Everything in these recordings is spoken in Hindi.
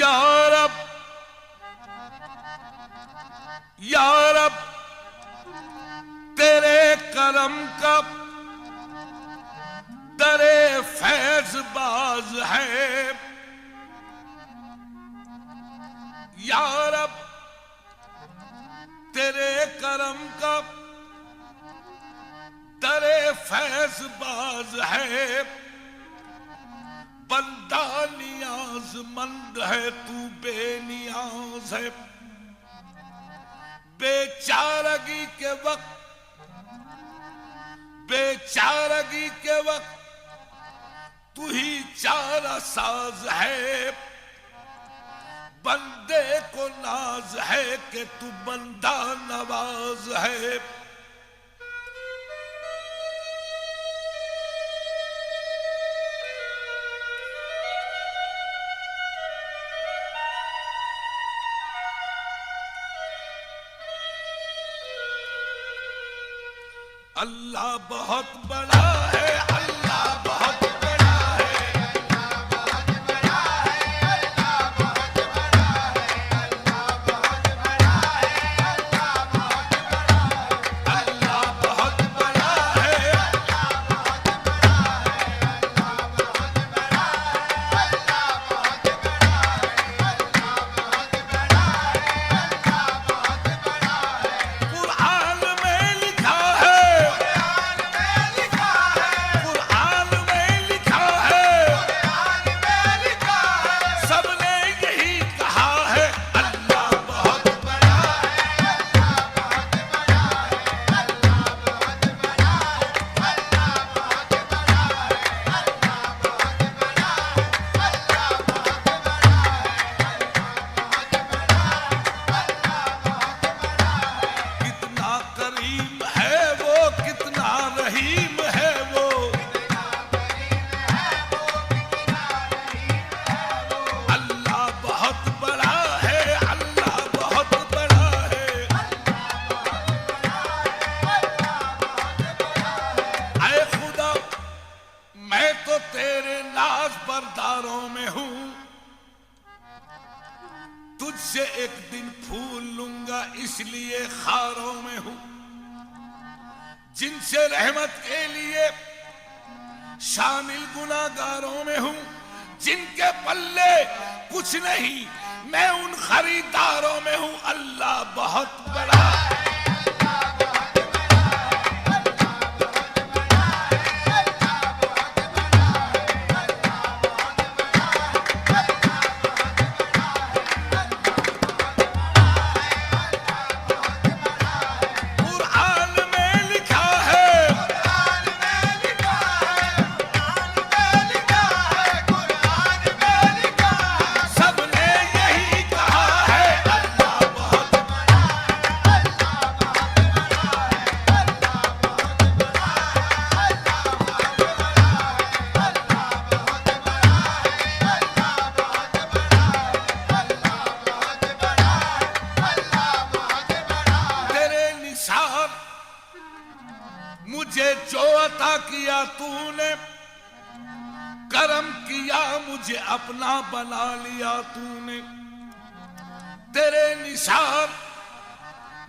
या रब या रब तेरे करम का दरे फैज बाज है। या रब तेरे करम का दरे फैज बाज है। बंदा नियाजमंद है तू बेनियाज है। बेचारगी के वक्त तू ही चारा साज है। बंदे को नाज है कि तू बंदा नवाज है। अल्लाह बहुत बड़ा है। अल्लाह बहुत बड़ा है। अल्लाह बहुत बड़ा है। अल्लाह बहुत बड़ा है। अल्लाह बहुत बड़ा है। अल्लाह बहुत बड़ा है। अल्लाह बहुत बड़ा है। अल्लाह बहुत बड़ा है। अल्लाह बहुत बड़ा है। अल्लाह बहुत बड़ा है। अल्लाह बहुत बड़ा है। अल्लाह बहुत बड़ा है। कुरान में लिखा है। कुरान में लिखा है। कुरान में लिखा है। कुरान में लिखा है। सबने यही कहा है। अल्लाह बहुत बड़ा है। अल्लाह बहुत बड़ा है। अल्लाह बहुत बड़ा है। अल्लाह बहुत बड़ा है। अल्लाह बहुत बड़ा है। अल्लाह बहुत बड़ा है। अल्लाह बहुत बड़ा है। अल्लाह बहुत बड़ा है। कितना करीम है वो, कितना रहीम है वो। अल्लाह बहुत बड़ा है। अल्लाह बहुत बड़ा है। ऐ खुदा मैं तो तेरे नाज बरदारों में हूं। तुझसे एक दिन फूल लूंगा इसलिए खारों में हूं। जिनसे रहमत के लिए शामिल गुनाहगारों में हूं। जिनके पल्ले कुछ नहीं मैं उन खरीदारों में हूं। अल्लाह बहुत बड़ा है। कुरान में लिखा है। कुरान में लिखा है। कुरान में लिखा है। कुरान में लिखा है। सबने यही कहा है। अल्लाह बहुत बड़ा है। अल्लाह बहुत बड़ा है। अल्लाह बहुत बड़ा है। अल्लाह बहुत बड़ा है। अल्लाह बहुत बड़ा है। अल्लाह बहुत बड़ा है। अल्लाह बहुत बड़ा है। अल्लाह बहुत बड़ा है। तेरे निसार मुझे जो अता किया तूने। करम किया मुझे अपना बना लिया तूने। तेरे निसार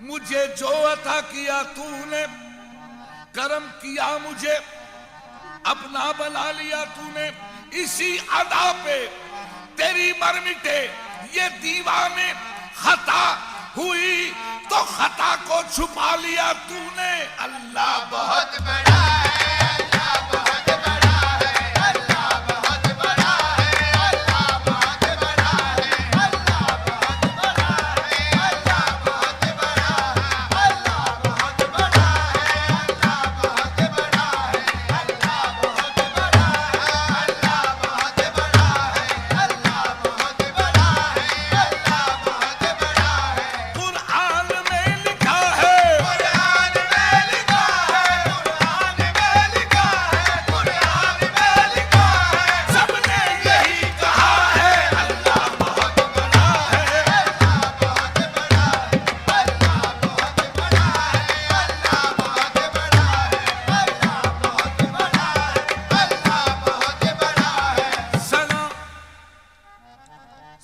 मुझे जो अता किया तूने। करम किया मुझे अपना बना लिया तूने। इसी अदा पे तेरी मरमिटे ये दीवाने। खता हुई तो खता को छुपा लिया तूने। अल्लाह बहुत बहुत बड़ा है। अल्लाह बहुत बड़ा है। अल्लाह बहुत बड़ा है। अल्लाह बहुत बड़ा है। अल्लाह बहुत बड़ा है। अल्लाह बहुत बड़ा है। अल्लाह बहुत बड़ा है। अल्लाह बहुत बड़ा है। अल्लाह बहुत बड़ा है। अल्लाह बहुत बड़ा है। अल्लाह बहुत बड़ा है। अल्लाह बहुत बड़ा है। कुरान में लिखा है। कुरान में लिखा है। कुरान में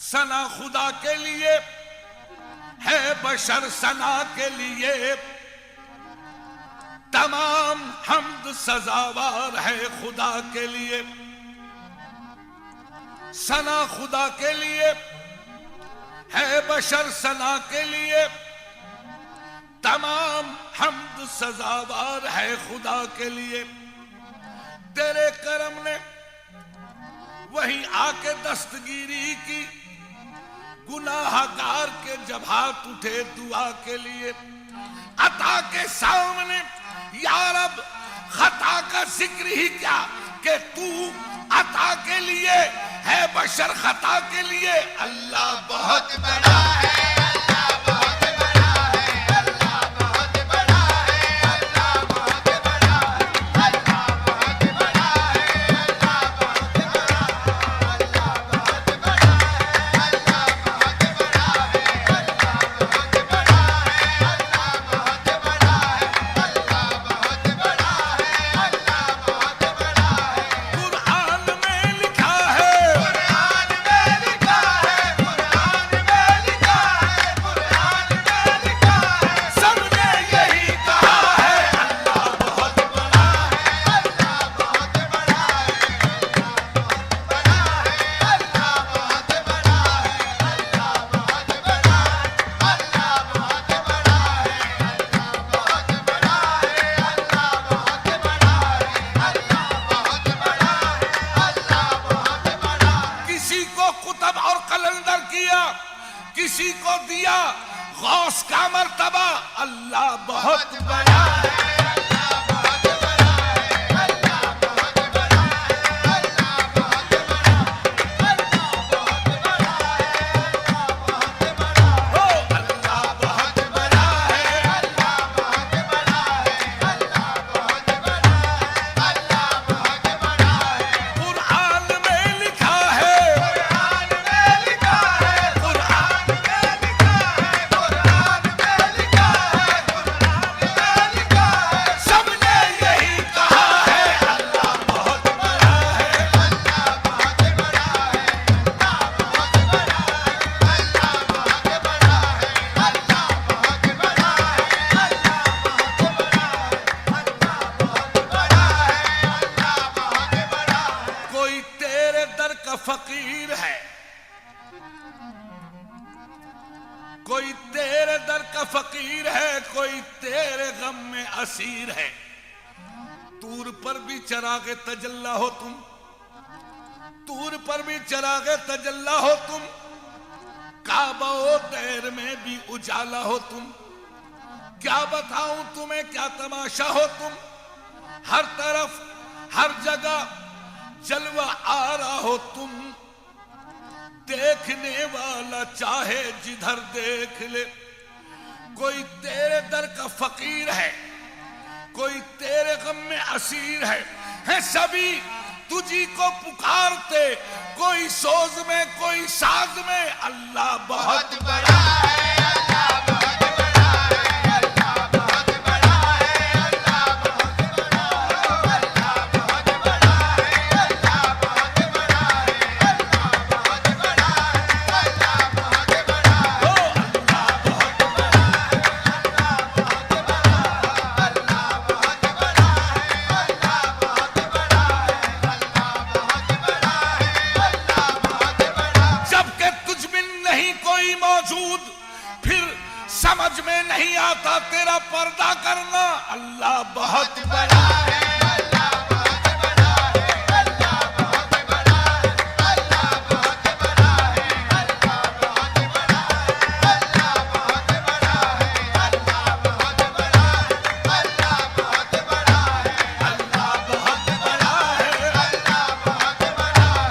सना खुदा के लिए है, बशर सना के लिए तमाम हम्द सजावार है खुदा के लिए। सना खुदा के लिए है, बशर सना के लिए तमाम हम्द सजावार है खुदा के लिए। तेरे करम ने वहीं आके दस्तगीरी की, गुनाहगार के जब हाथ उठे दुआ के लिए। अता के सामने या रब खता का जिक्र ही क्या, कि तू अता के लिए है, बशर खता के लिए। अल्लाह बहुत बड़ा है, अल्लाह बहुत बड़ा है, अल्लाह बहुत बड़ा है, अल्लाह बहुत बड़ा है, अल्लाह बहुत बड़ा है, अल्लाह बहुत बड़ा है, अल्लाह बहुत बड़ा है, अल्लाह बहुत बड़ा है, अल्लाह बहुत बड़ा है, अल्लाह बहुत बड़ा है, अल्लाह बहुत बड़ा है, अल्लाह बहुत बड़ा है। कुरान में लिखा है, कुरान में लिखा है, कुरान में लिखा है, कुरान में लिखा है, सबने यही कहा है। अल्लाह बहुत बड़ा है, अल्लाह बहुत बड़ा है, अल्लाह बहुत बड़ा है, अल्लाह बहुत बड़ा है, अल्लाह बहुत बड़ा है, अल्लाह बहुत बड़ा है, अल्लाह बहुत बड़ा है, अल्लाह बहुत बड़ा है, अल्लाह बहुत बड़ा है। किसी को कुतब और कलंदर किया, किसी को दिया गौस का मर्तबा। अल्लाह बहुत बड़ा है, अल्लाह बहुत बड़ा है, अल्लाह बहुत बड़ा है, अल्लाह बहुत बड़ा है, अल्लाह बहुत बड़ा है, अल्लाह बहुत बड़ा है, हो। अल्लाह बहुत बड़ा है, अल्लाह बहुत बड़ा है, अल्लाह बहुत बड़ा है, अल्लाह बहुत बड़ा है। कुरान में लिखा है, कुरान में लिखा है, कुरान कुरान में लिखा है, कुरान में लिखा है, कुरान में लिखा है। सबने यही कहा है। अल्लाह बहुत बड़ा है, अल्लाह बहुत बड़ा है, अल्लाह बहुत बड़ा है, अल्लाह बहुत बड़ा है, अल्लाह बहुत बड़ा है, अल्लाह बहुत बड़ा है, अल्लाह बहुत बड़ा है, अल्लाह बहुत बड़ा है। कोई तेरे दर का फकीर है, कोई तेरे दर का फकीर है, कोई तेरे गम में असीर है। तूर पर भी चरागे तजल्ला हो तुम, तूर पर भी चरागे तजल्ला हो तुम, काबा ओ तैर में भी उजाला हो तुम। क्या बताऊं तुम्हें क्या तमाशा हो तुम, हर तरफ हर जगह जलवा आ रहा हो तुम। देखने वाला चाहे जिधर देख ले। कोई तेरे दर का फकीर है, कोई तेरे गम में असीर है सभी तुझी को पुकारते, कोई सोज में कोई साज में। अल्लाह बहुत बहुत बड़ा है, अल्लाह बहुत बड़ा है, अल्लाह बहुत बड़ा है, अल्लाह बहुत बड़ा है, अल्लाह बहुत बड़ा है, अल्लाह बहुत बड़ा है, अल्लाह बहुत बड़ा है, अल्लाह बहुत बड़ा है, हो। अल्लाह बहुत अल्लाह बहुत बड़ा है, अल्लाह बहुत बड़ा है, अल्लाह बहुत बड़ा है, अल्लाह बहुत बड़ा है, अल्लाह बहुत बड़ा है। जबकि तुझ में नहीं कोई मौजूद, फिर समझ में नहीं आता तेरा पर्दा करना। अल्लाह बहुत बड़ा है, अल्लाह बहुत बड़ा है, अल्लाह बहुत बड़ा है, अल्लाह बहुत बड़ा है, अल्लाह बहुत बड़ा है, अल्लाह बहुत बड़ा है, अल्लाह बहुत बड़ा है, अल्लाह बहुत बड़ा है, अल्लाह बहुत बड़ा है। अल्लाह बहुत बड़ा है, अल्लाह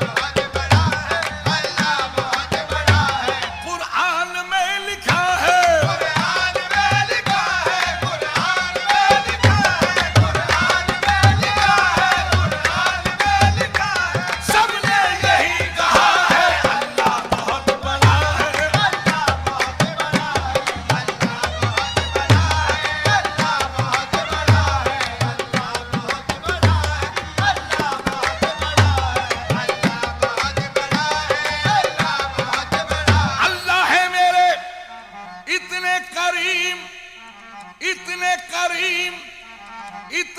बहुत बड़ा है, अल्लाह बहुत बड़ा है। कुरान में लिखा है, कुरान में लिखा है, कुरान में लिखा है,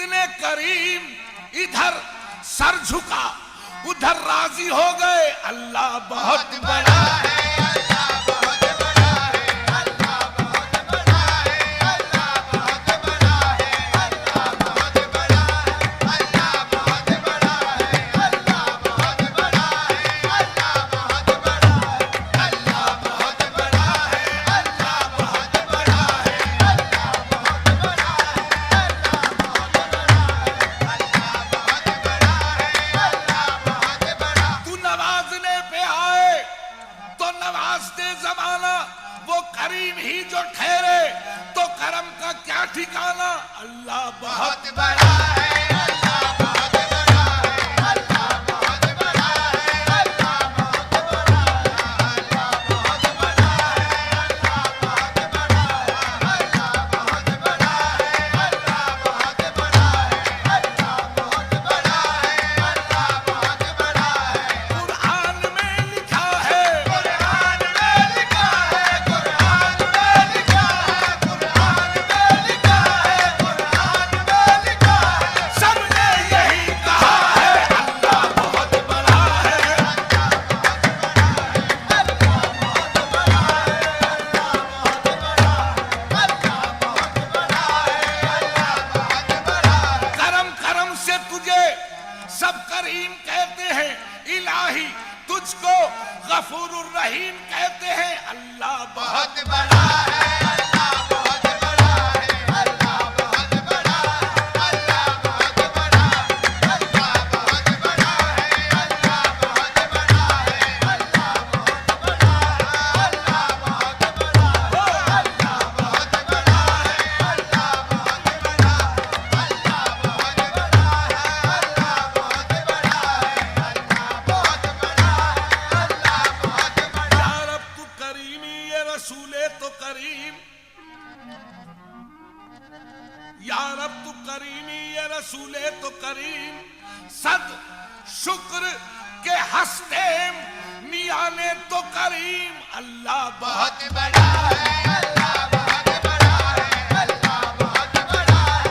इतने करीम, इधर सर झुका उधर राजी हो गए। अल्लाह बहुत बड़ा है, अल्लाह बहुत बड़ा है, अल्लाह बहुत बड़ा है, अल्लाह बहुत बड़ा है, अल्लाह बहुत बड़ा है, अल्लाह बहुत बड़ा है, अल्लाह बहुत बड़ा है, अल्लाह बहुत बड़ा है, अल्लाह बहुत बड़ा है, अल्लाह बहुत बड़ा है, अल्लाह बहुत बड़ा है, अल्लाह बहुत बड़ा है, अल्लाह बहुत बड़ा। तू नवाजने पे आए तो नवाज दे जमाना, वो करीम ही जो ठहरे तो करम का क्या ठिकाना। अल्लाह बहुत बहुत बड़ा है, अल्लाह बहुत बड़ा है, अल्लाह बहुत बड़ा है, अल्लाह बहुत बड़ा है, अल्लाह बहुत बड़ा है, अल्लाह बहुत बड़ा है, अल्लाह बहुत बड़ा है, अल्लाह बहुत बड़ा है, अल्लाह बहुत बड़ा है, अल्लाह बहुत बड़ा है। कुरान में लिखा है, कुरान में लिखा है, कुरान में लिखा है, कुरान में लिखा है, कुरान में लिखा है। सबने यही कहा है। अल्लाह बहुत बड़ा है, करम करम से तुझे सब करीम कहते हैं। इलाही तुझको गफूरुर रहीम कहते हैं। अल्लाह बहुत बहुत बड़ा है, अल्लाह बहुत बड़ा है, अल्लाह बहुत बड़ा है, अल्लाह बहुत बड़ा है, अल्लाह बहुत बड़ा है, अल्लाह बहुत बड़ा है, अल्लाह बहुत बड़ा है, अल्लाह बहुत बड़ा है, अल्लाह बहुत बड़ा है, अल्लाह बहुत बड़ा है, अल्लाह बहुत बड़ा है, अल्लाह बहुत बड़ा है, अल्लाह बहुत बड़ा है, अल्लाह बहुत बड़ा है। या रब तू करीमी, ये रसूले तो करीम। या रब तू करीमी, ये रसूले तो करीम। सद शुक्र के हस्ते मियाँ ने तो करीम। अल्लाह बहुत बहुत बड़ा है, अल्लाह बहुत बड़ा है, अल्लाह बहुत बड़ा है, अल्लाह बहुत बड़ा है,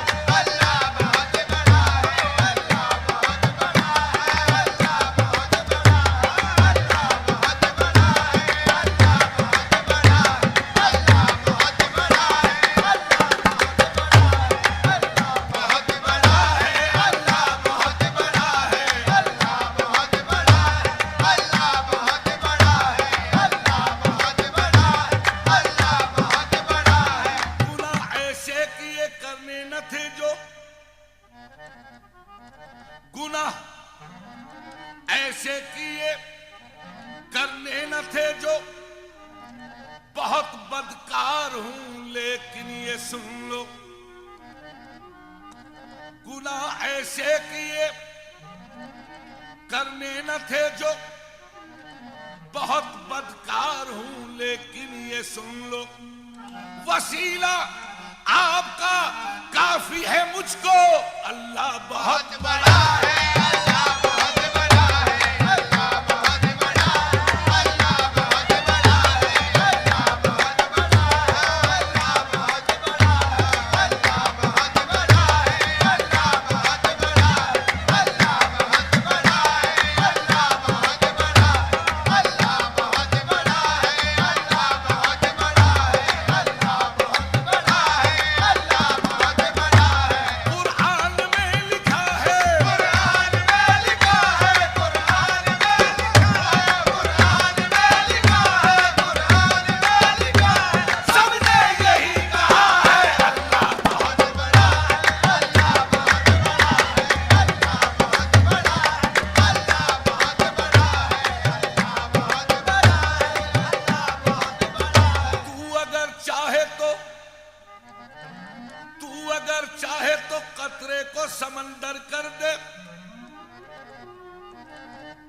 अल्लाह बहुत बड़ा है, अल्लाह बहुत बड़ा है, अल्लाह बहुत बड़ा है, अल्लाह बहुत बड़ा है, अल्लाह बहुत बड़ा है, अल्लाह बहुत बड़ा है, अल्लाह बहुत बड़ा है, अल्लाह बहुत बड़ा है, अल्लाह बहुत बड़ा है, अल्लाह बहुत बड़ा है, अल्लाह बहुत बड़ा है। गुनाह ऐसे किए करने न थे जो, गुनाह ऐसे किए करने न थे जो, बहुत बदकार हूं लेकिन ये सुन लो। गुनाह ऐसे किए करने न थे जो, बहुत बदकार हूं लेकिन ये सुन लो। वसीला आपका काफी है मुझको। अल्लाह बहुत बहुत बड़ा है, अल्लाह बहुत बड़ा है, अल्लाह बहुत बड़ा है, अल्लाह बहुत बड़ा है, अल्लाह बहुत बड़ा है, अल्लाह बहुत बड़ा है, अल्लाह बहुत बड़ा है, अल्लाह बहुत बड़ा है, अल्लाह बहुत बड़ा है, अल्लाह बहुत बड़ा है, अल्लाह बहुत बड़ा है, अल्लाह बहुत बड़ा है, अल्लाह बहुत बड़ा है, अल्लाह बहुत बड़ा है। कुरान में लिखा है। कुरान में लिखा है, कुरान में लिखा है, कुरान में लिखा है, कुरान में लिखा है। सबने यही कहा है। अल्लाह बहुत बड़ा है, अल्लाह बहुत बड़ा है, अल्लाह बहुत बड़ा है, अल्लाह बहुत बड़ा है, अल्लाह बहुत बड़ा है, अल्लाह बहुत बड़ा है। तू अगर चाहे तो कतरे को समंदर कर दे।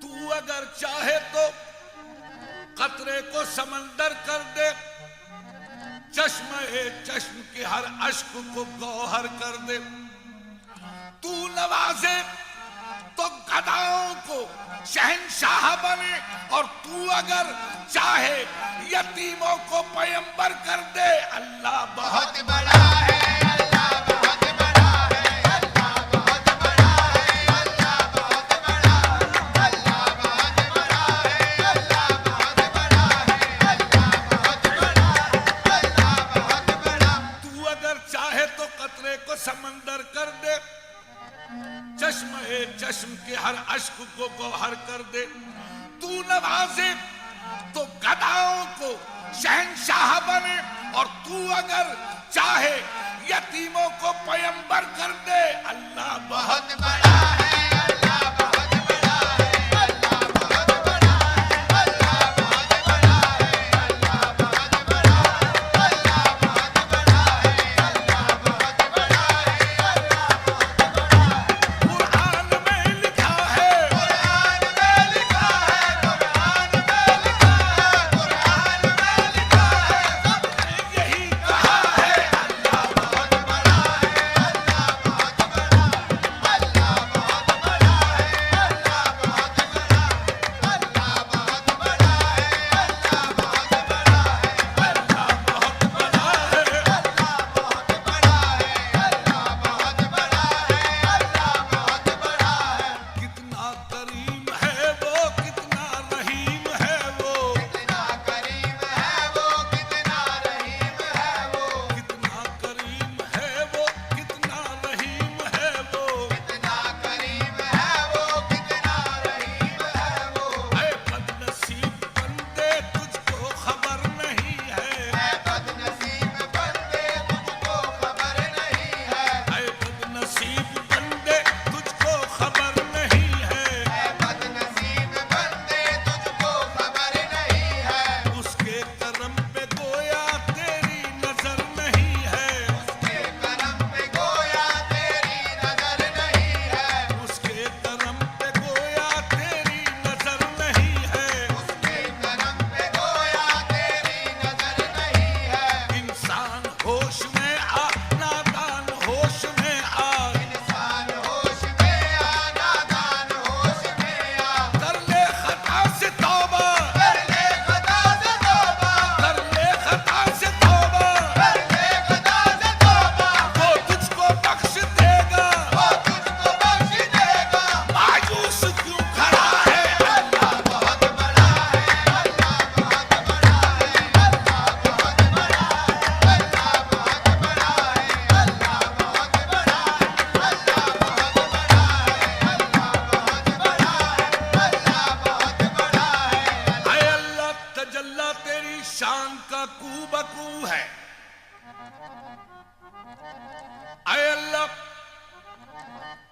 तू अगर चाहे तो कतरे को समंदर कर दे। चश्म के हर अश्क को गौहर कर दे। तू नवाजे तो गदाओं को शहंशाह बने, और तू अगर चाहे यतीमों को पैगंबर कर दे। अल्लाह बहुत बहुत बड़ा है, अल्लाह बहुत बड़ा है, अल्लाह को गौहर कर दे, तू नवाजे तो गधाओं को शहंशाह बने, और तू अगर चाहे यतीमों को पैगंबर कर दे। अल्लाह बहुत बड़ा है, अल्लाह बहुत बड़ा है, अल्लाह बहुत बड़ा है, अल्लाह बहुत बड़ा है, अल्लाह बहुत बड़ा है, अल्लाह बहुत बड़ा है, अल्लाह बहुत बड़ा है, अल्लाह बहुत बड़ा है। कुरान में लिखा है, कुरान में लिखा है, कुरान में लिखा है, कुरान में लिखा है, सबने यही कहा है। अल्लाह बहुत बड़ा है, अल्लाह बहुत बड़ा है, अल्लाह बहुत बड़ा है, अल्लाह बहुत बड़ा है, अल्लाह बहुत बड़ा है, अल्लाह बहुत बड़ा है, अल्लाह बहुत बड़ा है। अल्लाह बहुत बड़ा है, अल्लाह बहुत बड़ा है, अल्लाह बहुत बड़ा है। कितना करीम है वो, कितना रहीम है वो, कितना करीम है वो, कितना रहीम है वो, कितना करीम है वो, कितना रहीम है वो। कितना करीम है वो, कितना रहीम है वो। ऐ बदनसीब बंदे तुझको खबर नहीं है, ऐ बदनसीब बंदे तुझको खबर नहीं है, ऐ बदनसीब बंदे तुझको खबर नहीं है। ऐ बदनसीब बंदे तुझको खबर नहीं है। उसके करम पे गोया तेरी नजर नहीं है, उसके करम पे गोया तेरी नजर नहीं है, उसके करम पे गोया तेरी नजर नहीं है। उसके करम पे गोया तेरी नजर नहीं है। इंसान होश में आ, नादान होश में आ, इंसान होश में आ, नादान होश में आ, कर ले खता से तौबा, कर ले खता से तौबा, कर ले खता से तौबा, कर ले खता से तौबा, वो तुझको बख्श देगा। वो तुझको बख्श देगा। मायूस क्यों खड़ा है? अल्लाह बहुत बड़ा है, अल्लाह बहुत बड़ा है, अल्लाह बहुत बड़ा है, अल्लाह बहुत बड़ा है, अल्लाह बहुत बड़ा है, अल्लाह बहुत बड़ा है, अल्लाह बहुत बड़ा है, अल्लाह बहुत बड़ा है। आए अल्लाह तजल्ला तेरी शान का कूबकू है। आए अल्लाह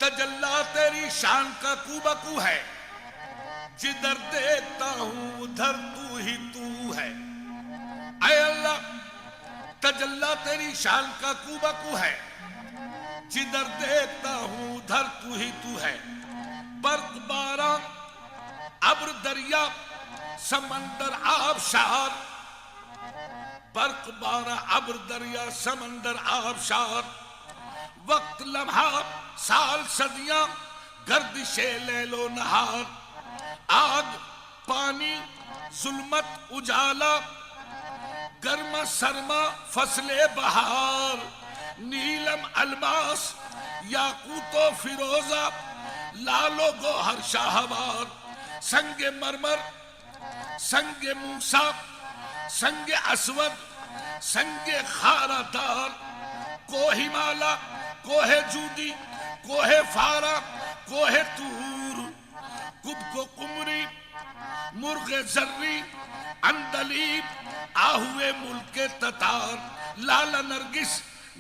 तजल्ला तेरी शान का कूबकू है। जिधर देखता हूं उधर तू ही तू है। आए अल्लाह तजल्ला तेरी शान का कूबकू है। जिधर देखता हूं उधर तू ही तू है। बर्क बारा अब्र दरिया समंदर आबशार, बर्क बारा अब्र दरिया समंदर आबशार। वक्त लम्हा साल सदियां गर्दिशे लैलो नहार। आग पानी जुल्मत उजाला, गर्मा सरमा फसले बहार। नीलम अलमास याकूतो फिरोजा, लालो गोहर शाहवार। संगे मरमर संगे मूसा, संगे असवद, संगे खारादार। कोहे माला कोहे जूदी, कोहे फारा, कोहे तूर। कुब को कुमरी मुर्गे जर्री, अंदलीब आहुए मुल्के ततार। लाला नरगिस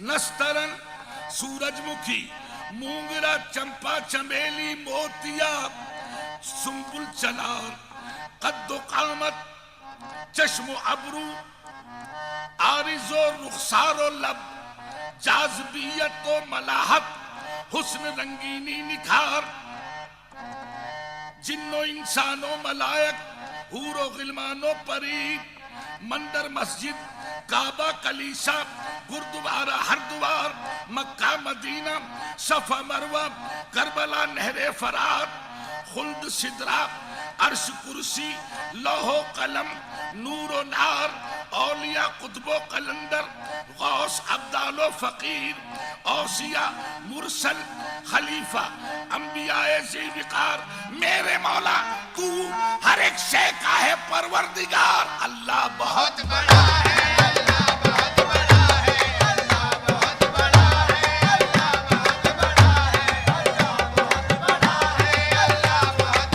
नस्तरन सूरजमुखी, मूंगरा चंपा चमेली मोतिया सुंबुल चनार। कद्दो कामत चश्मो अबरू, आरिजो रुखसारो लब। जाज़बियत व मलाहत, हुस्न रंगीनी निखार। जिन्नो इंसानो मलायक, हूरो गिलमानो परी। मंदिर मस्जिद काबा कलीसा, गुरुद्वारा हरद्वार, मक्का मदीना, सफा मरवा, करबला नहरे फरात। खुल्द सिदरा अर्श कुर्सी, लोहो कलम, नूरो नार। औलिया कुतुबो कलंदर, गौस अब्दालो फकीर। औसिया मुरसल खलीफा, अंबियाए ज़ीविकार। मेरे मौला तू हर एक शे का है परवरदिगार। अल्लाह बहुत बहुत बड़ा है, अल्लाह बहुत बड़ा है, अल्लाह बहुत बड़ा है, अल्लाह बहुत बड़ा है, अल्लाह बहुत बड़ा है, अल्लाह बहुत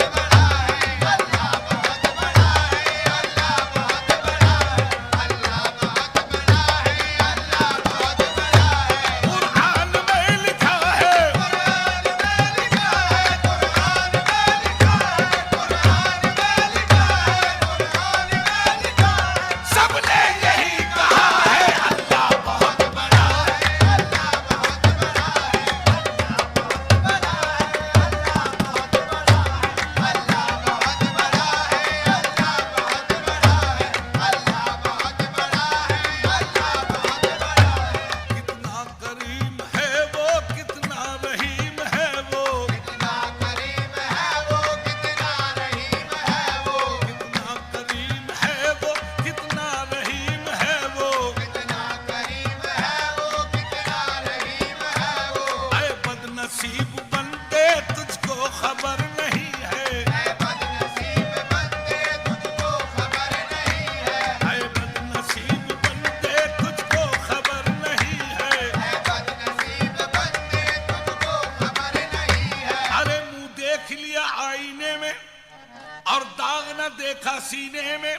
देखा सीने में,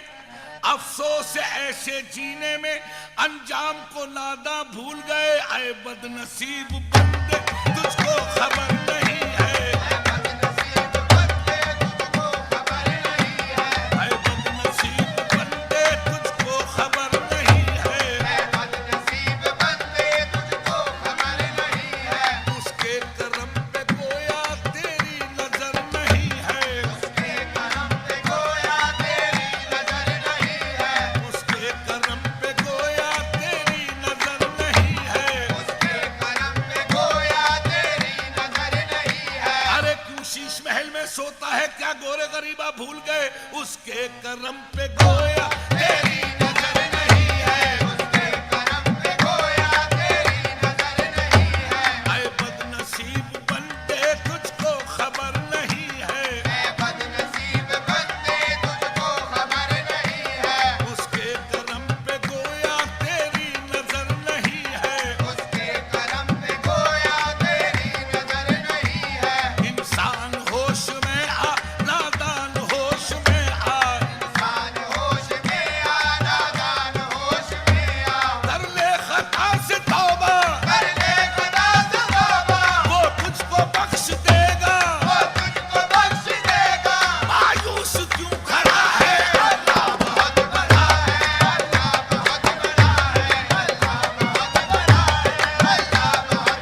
अफसोस ऐसे जीने में, अंजाम को नादा भूल गए। आए बदनसीब बंदे तुझको खबर नहीं है, बदनसीब बंदे तुझको खबर नहीं है, आए बदनसीब बंदे तुझको खबर नहीं है। बदनसीब बंदे तुझको खबर नहीं है, उसके करम पे गोया तेरी नजर नहीं है, उसके करम पे गोया तेरी नजर नहीं है, उसके करम पे गोया तेरी नजर नहीं है। उसके करम पे गोया तेरी नजर नहीं है। अरे क्यों शीश महल में सोता है, क्या गोरे गरीबा भूल गए, उसके करम पे गोया तेरी नजर नहीं है। उसके करम पे गोया तेरी नजर नहीं है, आए बदनसीब बंदे तुझको खबर नहीं है, बदनसीब बंदे तुझको खबर नहीं है, उसके करम पे गोया तेरी नजर नहीं है। उसके करम पे गोया तेरी नजर नहीं है। इंसान होश में आ, नादान होश में आ, इंसान होश में आ, नादान होश में आ, कर ले खता से तौबा, कर ले खुदा से तौबा, वो तुझको बख्श देगा। वो तुझको बख्श देगा। मायूस क्यों खड़ा है, अल्लाह बहुत बड़ा है, अल्लाह बहुत बड़ा है, अल्लाह बहुत बड़ा है, अल्लाह बहुत बड़ा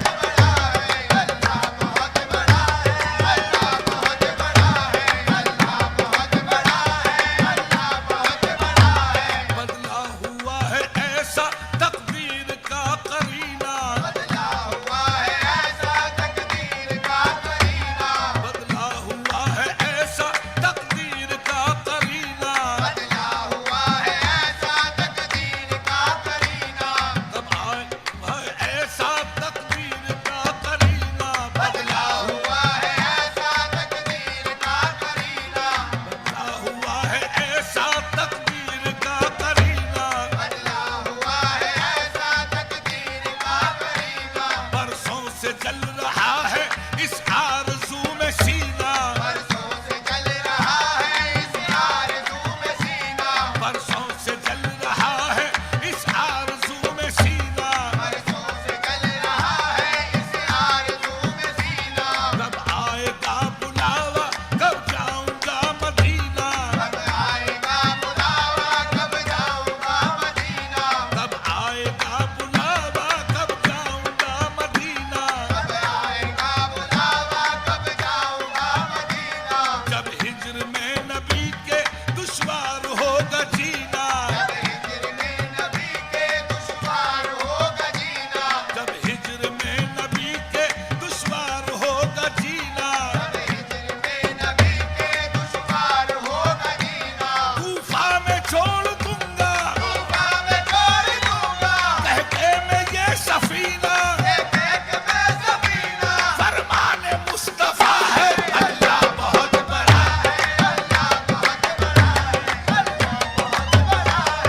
है, अल्लाह बहुत बड़ा है, अल्लाह बहुत बड़ा है, अल्लाह बहुत बड़ा है, अल्लाह बहुत बड़ा है। बदला हुआ है ऐसा तकदीर का करीना, बदला हुआ है ऐसा तकदीर का करीना, बदला हुआ है ऐसा तकदीर का करीना। बदला हुआ है ऐसा तकदीर का करीना, तब आए है ऐसा तकदीर का करीना, बदला हुआ है ऐसा तकदीर का करीना, बदला हुआ है ऐसा तकदीर का करीना। बदला हुआ है ऐसा तकदीर का करीना। बरसों से जल रहा है इस आरज़ू में सीना, बरसों से जल रहा है इस आरज़ू में सीना, बरसों से जल रहा है इस आरज़ू में सीना। बरसों से जल रहा है इस आरज़ू में सीना। कब आएगा बुलावा, कब जाऊंगा मदीना, कब आएगा बुलावा, कब जाऊंगा मदीना, कब आएगा बुलावा, कब जाऊंगा मदीना। कब आएगा बुलावा, कब जाऊंगा मदीना। जब हिज्र में नबी के दुश्वार होगा जीना, जब हिज्र में नबी के दुश्वार होगा जीना, जब हिज्र में नबी के दुश्वार होगा जीना। जब हिज्र में नबी के दुश्वार होगा जीना। तूफा में छोड़ दूंगा तूफा में छोड़ दूंगा, कह के मैं ये सफीना, एक एक मैं सफीना। फरमाने मुस्तफा है अल्लाह बहुत बड़ा है, अल्लाह बहुत बड़ा है, अल्लाह बहुत बड़ा है,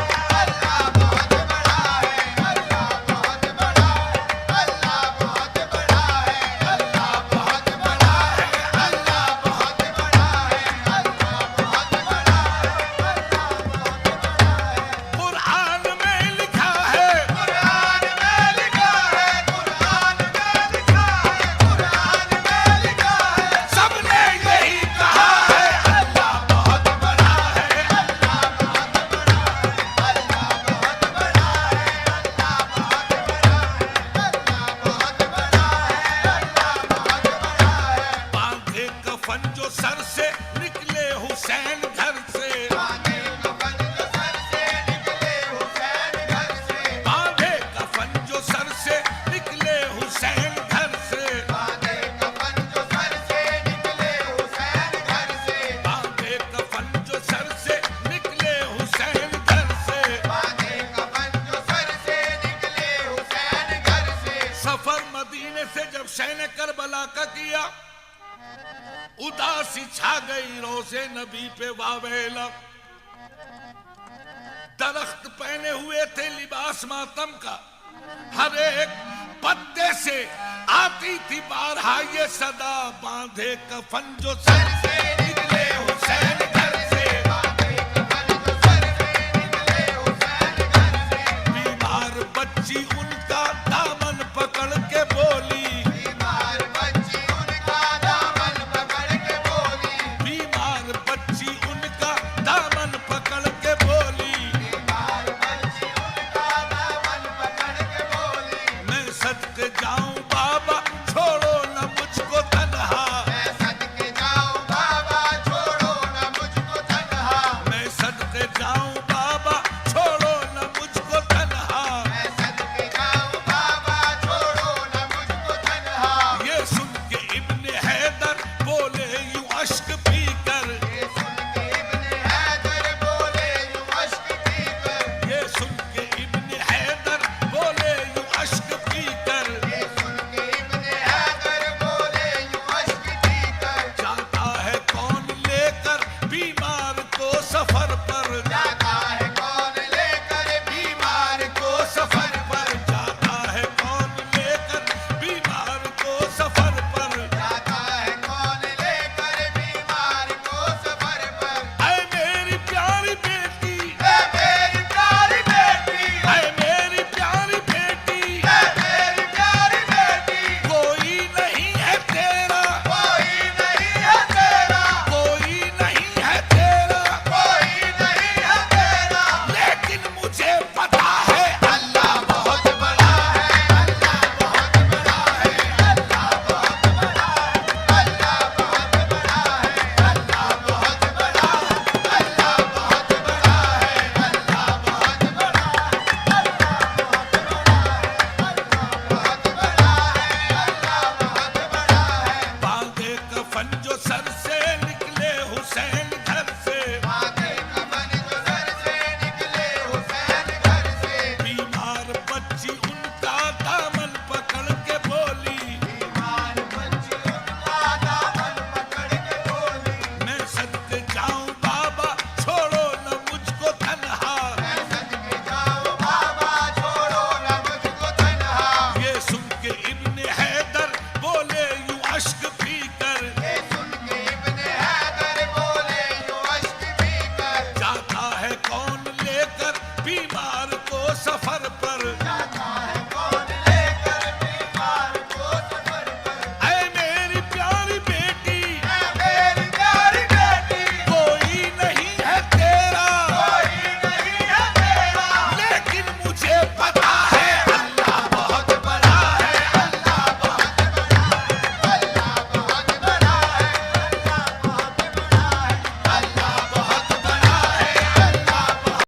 अल्लाह बहुत बड़ा है, अल्लाह बहुत बड़ा है, अल्लाह बहुत बड़ा है, अल्लाह बहुत बड़ा है, अल्लाह बहुत बड़ा है, अल्लाह बहुत बड़ा है, अल्लाह बहुत बड़ा है। कुरान में लिखा है, कुरान में लिखा है, कुरान में लिखा है, कुरान में लिखा है। सबने यही कहा है अल्लाह बहुत बड़ा है, अल्लाह बहुत बड़ा है, अल्लाह बहुत बड़ा है, अल्लाह बहुत बड़ा है, अल्लाह बहुत बड़ा है, अल्लाह बहुत बड़ा है। बांधे कफन जो सर से निकले हुसैन घर से, बांधे कफन जो सर से निकले हुसैन घर से, बांधे कफन जो सर से निकले हुसैन घर से, बांधे कफन जो सर से निकले हुसैन घर से, बांधे कफन जो सर से निकले हुसैन घर से। बांधे कफन जो सर से निकले हुसैन घर से। सफर मदीने से जब शैन करबला का किया, उदासी छा गई रोज़े नबी पे वावेला। दरख्त पहने हुए थे लिबास मातम का, हर एक पत्ते से आती थी बारहा ये सदा, बांधे कफन जो सर